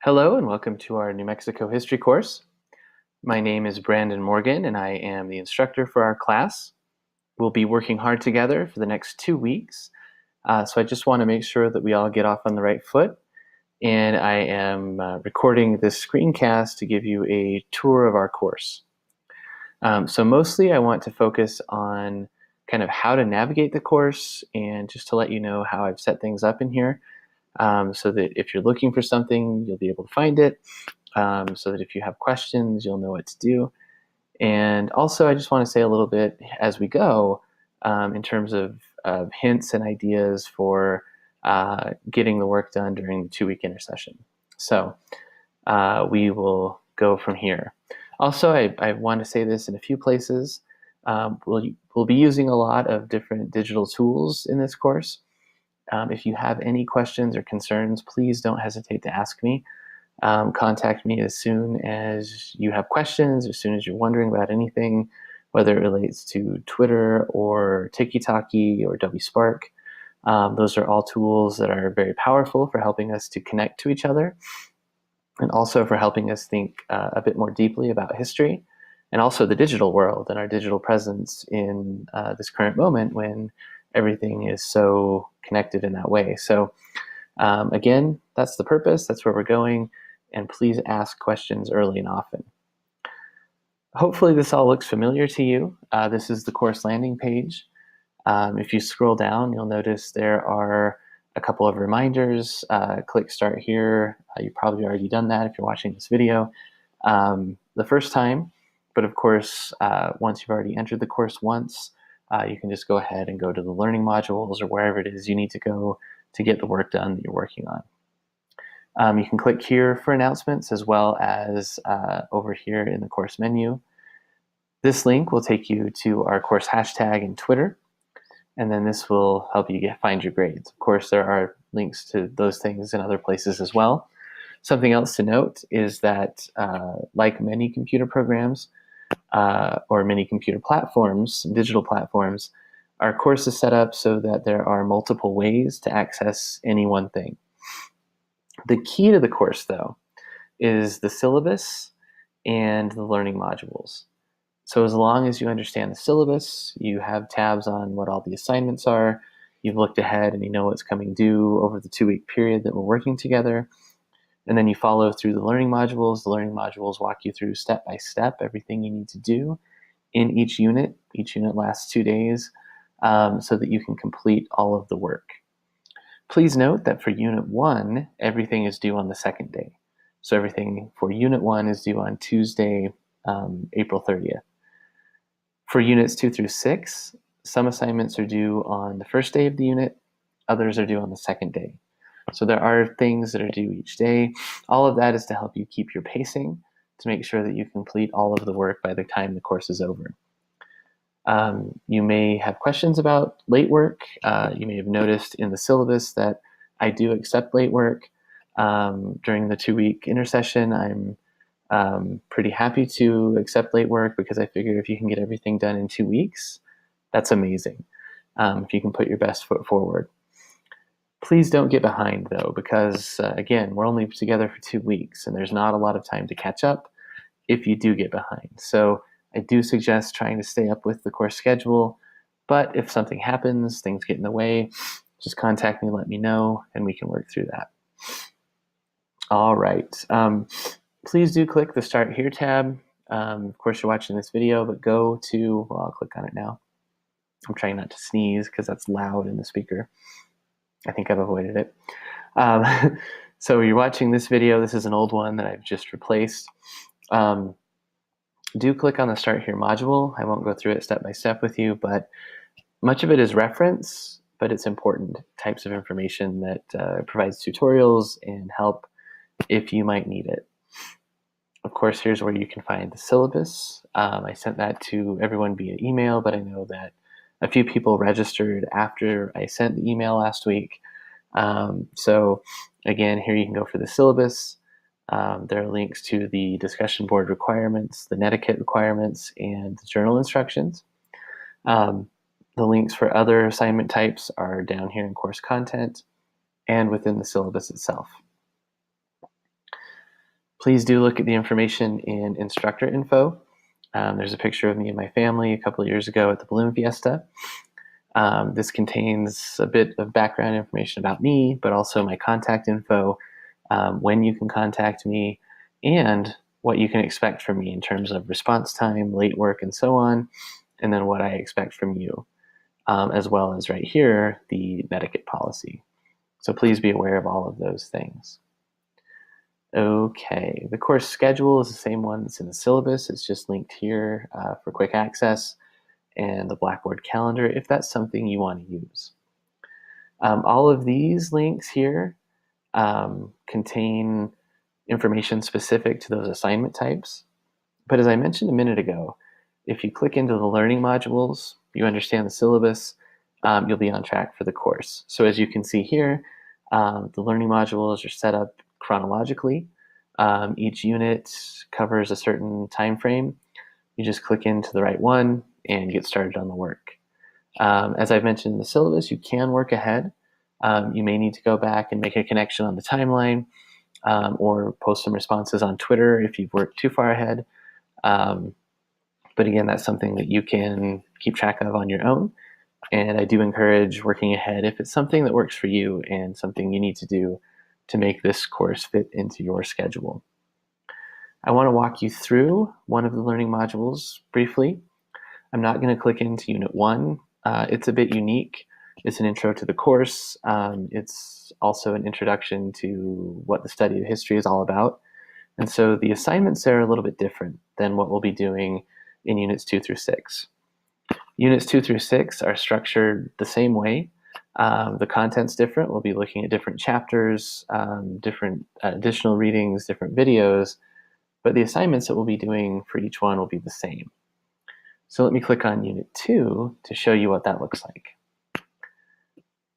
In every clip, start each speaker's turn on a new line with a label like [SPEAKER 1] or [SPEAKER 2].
[SPEAKER 1] Hello and welcome to our New Mexico history course. My name is Brandon Morgan and I am the instructor for our class. We'll be working hard together for the next 2 weeks. So I just want to make sure that we all get off on the right foot. And I am recording this screencast to give you a tour of our course. So mostly I want to focus on kind of how to navigate the course and just to let you know how I've set things up in here. So that if you're looking for something, you'll be able to find it, so that if you have questions, you'll know what to do. And also, I just want to say a little bit as we go in terms of hints and ideas for getting the work done during the 2-week intersession. So we will go from here. Also, I want to say this in a few places. We'll be using a lot of different digital tools in this course. If you have any questions or concerns, please don't hesitate to ask me. Contact me as soon as you have questions, as soon as you're wondering about anything, whether it relates to Twitter or Tiki-Taki or WSpark. Those are all tools that are very powerful for helping us to connect to each other and also for helping us think a bit more deeply about history and also the digital world and our digital presence in this current moment when everything is so connected in that way. So again, that's the purpose, that's where we're going, and please ask questions early and often. Hopefully this all looks familiar to you. This is the course landing page. If you scroll down, you'll notice there are a couple of reminders. Click start here. You've probably already done that if you're watching this video the first time, but of course, once you've already entered the course once, you can just go ahead and go to the learning modules or wherever it is you need to go to get the work done that you're working on. You can click here for announcements as well as over here in the course menu. This link will take you to our course hashtag in Twitter, and then this will help you find your grades. Of course, there are links to those things in other places as well. Something else to note is that like many computer programs, or many computer platforms, digital platforms, our course is set up so that there are multiple ways to access any one thing. The key to the course, though, is the syllabus and the learning modules. So as long as you understand the syllabus, you have tabs on what all the assignments are, you've looked ahead and you know what's coming due over the 2-week period that we're working together, and then you follow through the learning modules. The learning modules walk you through step by step everything you need to do in each unit. Each unit lasts 2 days so that you can complete all of the work. Please note that for Unit 1, everything is due on the second day. So everything for Unit 1 is due on Tuesday, April 30th. For Units 2 through 6, some assignments are due on the first day of the unit, others are due on the second day. So there are things that are due each day. All of that is to help you keep your pacing, to make sure that you complete all of the work by the time the course is over. You may have questions about late work. You may have noticed in the syllabus that I do accept late work. During the 2-week intersession, I'm pretty happy to accept late work because I figure if you can get everything done in 2 weeks, that's amazing. If you can put your best foot forward. Please don't get behind, though, because, again, we're only together for 2 weeks, and there's not a lot of time to catch up if you do get behind. So I do suggest trying to stay up with the course schedule, but if something happens, things get in the way, just contact me, let me know, and we can work through that. All right. Please do click the Start Here tab. Of course, you're watching this video, but go to, well, I'll click on it now. I'm trying not to sneeze because that's loud in the speaker. I think I've avoided it. So you're watching this video. This is an old one that I've just replaced. Do click on the Start Here module. I won't go through it step by step with you, but much of it is reference, but it's important types of information that provides tutorials and help if you might need it. Of course, here's where you can find the syllabus. I sent that to everyone via email, but I know that a few people registered after I sent the email last week. So again, here you can go for the syllabus. There are links to the discussion board requirements, the netiquette requirements, and the journal instructions. The links for other assignment types are down here in course content and within the syllabus itself. Please do look at the information in instructor info. There's a picture of me and my family a couple of years ago at the Balloon Fiesta. This contains a bit of background information about me, but also my contact info, when you can contact me, and what you can expect from me in terms of response time, late work, and so on, and then what I expect from you, as well as right here, the Medicate policy. So please be aware of all of those things. Okay, the course schedule is the same one that's in the syllabus. It's just linked here for quick access, and the Blackboard calendar if that's something you want to use. All of these links here contain information specific to those assignment types. But as I mentioned a minute ago, if you click into the learning modules, you understand the syllabus, you'll be on track for the course. So as you can see here, the learning modules are set up chronologically. Each unit covers a certain time frame. You just click into the right one and get started on the work. As I've mentioned in the syllabus, you can work ahead. You may need to go back and make a connection on the timeline, or post some responses on Twitter if you've worked too far ahead. But again, that's something that you can keep track of on your own. And I do encourage working ahead if it's something that works for you and something you need to do to make this course fit into your schedule. I want to walk you through one of the learning modules briefly. I'm not going to click into Unit 1. It's a bit unique. It's an intro to the course. It's also an introduction to what the study of history is all about. And so the assignments there are a little bit different than what we'll be doing in Units 2 through 6. Units 2 through 6 are structured the same way. The content's different. We'll be looking at different chapters, different additional readings, different videos, but the assignments that we'll be doing for each one will be the same. So let me click on Unit 2 to show you what that looks like.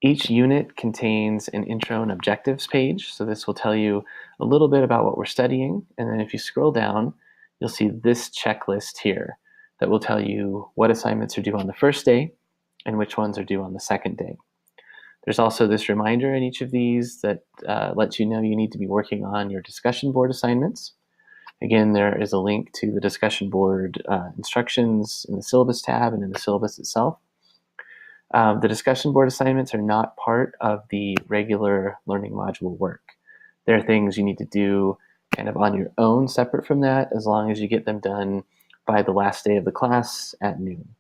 [SPEAKER 1] Each unit contains an intro and objectives page, so this will tell you a little bit about what we're studying, and then if you scroll down, you'll see this checklist here that will tell you what assignments are due on the first day and which ones are due on the second day. There's also this reminder in each of these that lets you know you need to be working on your discussion board assignments. Again, there is a link to the discussion board instructions in the syllabus tab and in the syllabus itself. The discussion board assignments are not part of the regular learning module work. They're things you need to do kind of on your own separate from that, as long as you get them done by the last day of the class at noon.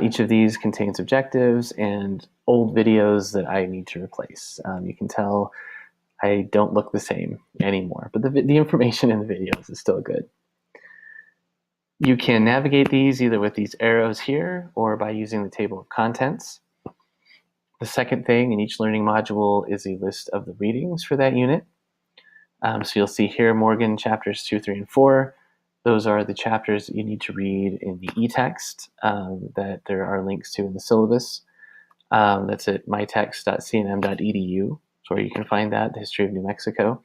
[SPEAKER 1] Each of these contains objectives and old videos that I need to replace. You can tell I don't look the same anymore, but the information in the videos is still good. You can navigate these either with these arrows here or by using the table of contents. The second thing in each learning module is a list of the readings for that unit. So you'll see here Morgan chapters 2, 3, and 4. Those are the chapters that you need to read in the e-text that there are links to in the syllabus. That's at mytext.cnm.edu, where you can find that, the history of New Mexico.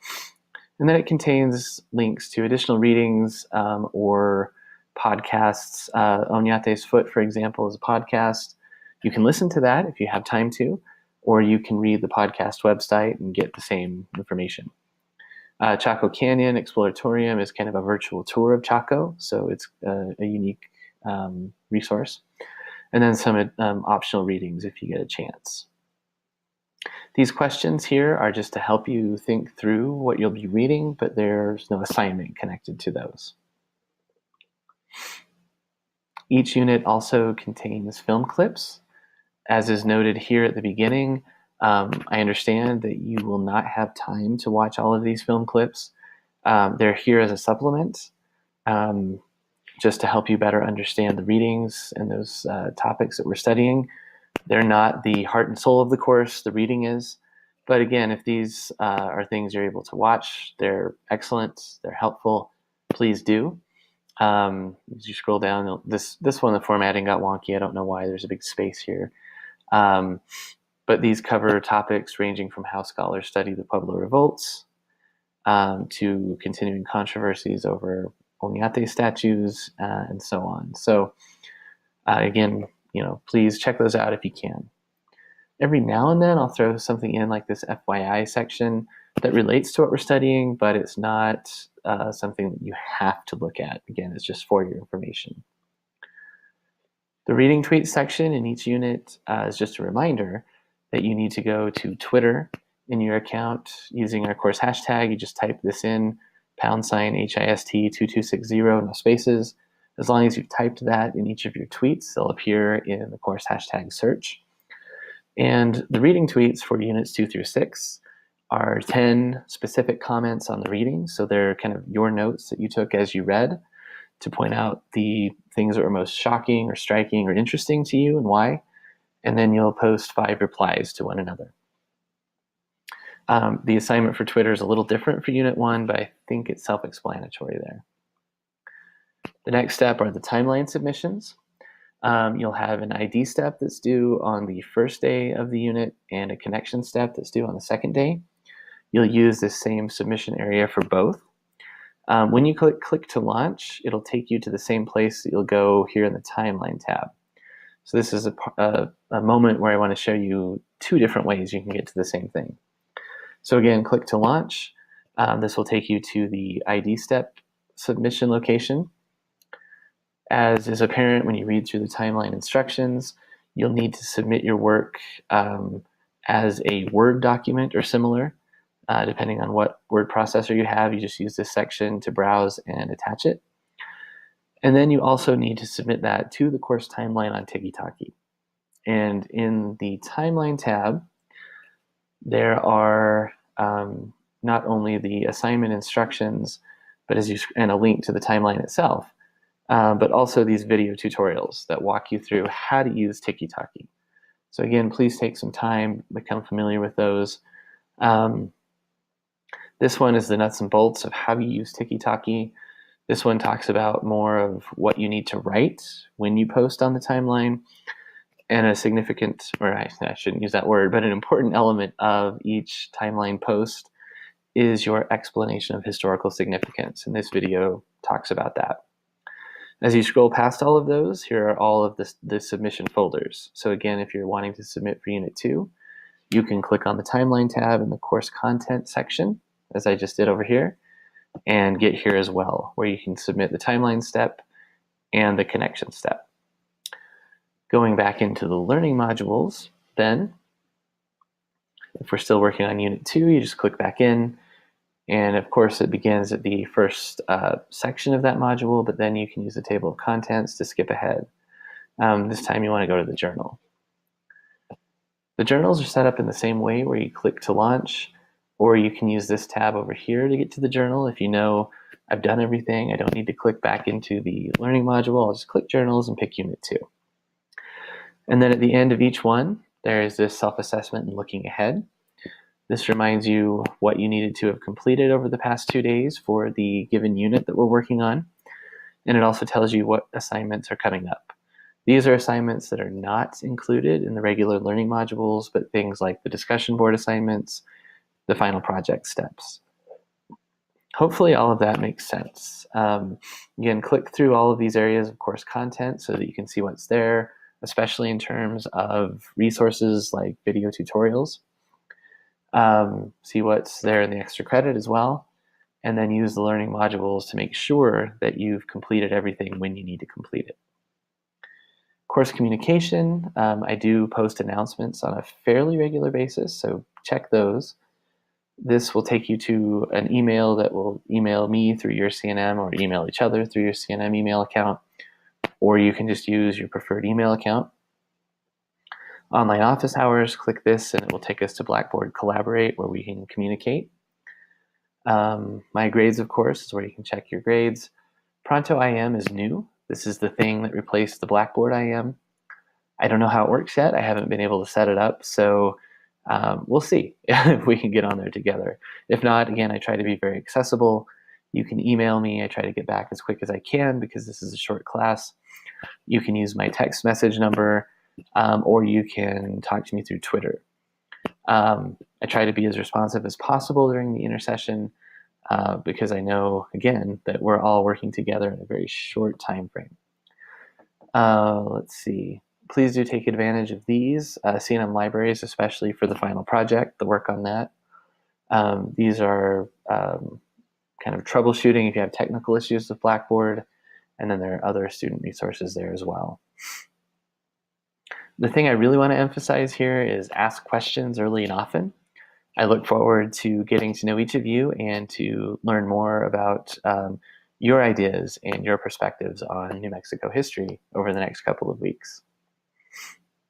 [SPEAKER 1] And then it contains links to additional readings or podcasts. Oñate's Foot, for example, is a podcast. You can listen to that if you have time to, or you can read the podcast website and get the same information. Chaco Canyon Exploratorium is kind of a virtual tour of Chaco, so it's a unique resource. And then some optional readings if you get a chance. These questions here are just to help you think through what you'll be reading, but there's no assignment connected to those. Each unit also contains film clips. As is noted here at the beginning, I understand that you will not have time to watch all of these film clips. They're here as a supplement, just to help you better understand the readings and those topics that we're studying. They're not the heart and soul of the course, the reading is. But again, if these are things you're able to watch, they're excellent, they're helpful, please do. As you scroll down, this one, the formatting got wonky. I don't know why, there's a big space here. But these cover topics ranging from how scholars study the Pueblo revolts to continuing controversies over Oñate statues and so on. So again, please check those out if you can. Every now and then I'll throw something in like this FYI section that relates to what we're studying, but it's not something that you have to look at. Again, it's just for your information. The reading tweets section in each unit is just a reminder that you need to go to Twitter in your account using our course hashtag. You just type this in, #HIST2260, no spaces. As long as you've typed that in each of your tweets, they'll appear in the course hashtag search. And the reading tweets for units 2 through 6 are 10 specific comments on the reading. So they're kind of your notes that you took as you read to point out the things that were most shocking or striking or interesting to you and why. And then you'll post 5 replies to one another. The assignment for Twitter is a little different for Unit 1, but I think it's self-explanatory there. The next step are the timeline submissions. You'll have an ID step that's due on the first day of the unit and a connection step that's due on the second day. You'll use this same submission area for both. When you click to launch, it'll take you to the same place that you'll go here in the timeline tab. So this is a moment where I want to show you 2 different ways you can get to the same thing. So again, click to launch. This will take you to the ID step submission location. As is apparent when you read through the timeline instructions, you'll need to submit your work as a Word document or similar. Depending on what word processor you have, you just use this section to browse and attach it. And then you also need to submit that to the course timeline on Tiki-Taki. And in the timeline tab, there are not only the assignment instructions, but and a link to the timeline itself, but also these video tutorials that walk you through how to use Tiki-Taki. So again, please take some time, become familiar with those. This one is the nuts and bolts of how you use Tiki-Taki. This one talks about more of what you need to write when you post on the timeline, and a significant, or I shouldn't use that word, but an important element of each timeline post is your explanation of historical significance, and this video talks about that. As you scroll past all of those, here are all of the submission folders. So again, if you're wanting to submit for Unit 2, you can click on the timeline tab in the course content section, as I just did over here, and get here as well, where you can submit the timeline step and the connection step. Going back into the learning modules, then, if we're still working on Unit 2, you just click back in, and of course it begins at the first section of that module, but then you can use the table of contents to skip ahead. This time you want to go to the journal. The journals are set up in the same way, where you click to launch, or you can use this tab over here to get to the journal. If you know I've done everything, I don't need to click back into the learning module, I'll just click journals and pick Unit 2. And then at the end of each one, there is this self-assessment and looking ahead. This reminds you what you needed to have completed over the past 2 days for the given unit that we're working on. And it also tells you what assignments are coming up. These are assignments that are not included in the regular learning modules, but things like the discussion board assignments, the final project steps. Hopefully all of that makes sense. Again, click through all of these areas of course content so that you can see what's there, especially in terms of resources like video tutorials. See what's there in the extra credit as well, and then use the learning modules to make sure that you've completed everything when you need to complete it. Course communication, I do post announcements on a fairly regular basis, so check those. This will take you to an email that will email me through your CNM, or email each other through your CNM email account, or you can just use your preferred email account. Online office hours, click this and it will take us to Blackboard Collaborate, where we can communicate. My grades, of course, is where you can check your grades. Pronto IM is new. This is the thing that replaced the Blackboard IM. I don't know how it works yet. I haven't been able to set it up, so we'll see if we can get on there together. If not, again, I try to be very accessible. You can email me. I try to get back as quick as I can because this is a short class. You can use my text message number, or you can talk to me through Twitter. I try to be as responsive as possible during the intersession because I know, again, that we're all working together in a very short time frame. Let's see. Please do take advantage of these CNM libraries, especially for the final project, the work on that. These are kind of troubleshooting if you have technical issues with Blackboard, and then there are other student resources there as well. The thing I really want to emphasize here is ask questions early and often. I look forward to getting to know each of you and to learn more about your ideas and your perspectives on New Mexico history over the next couple of weeks.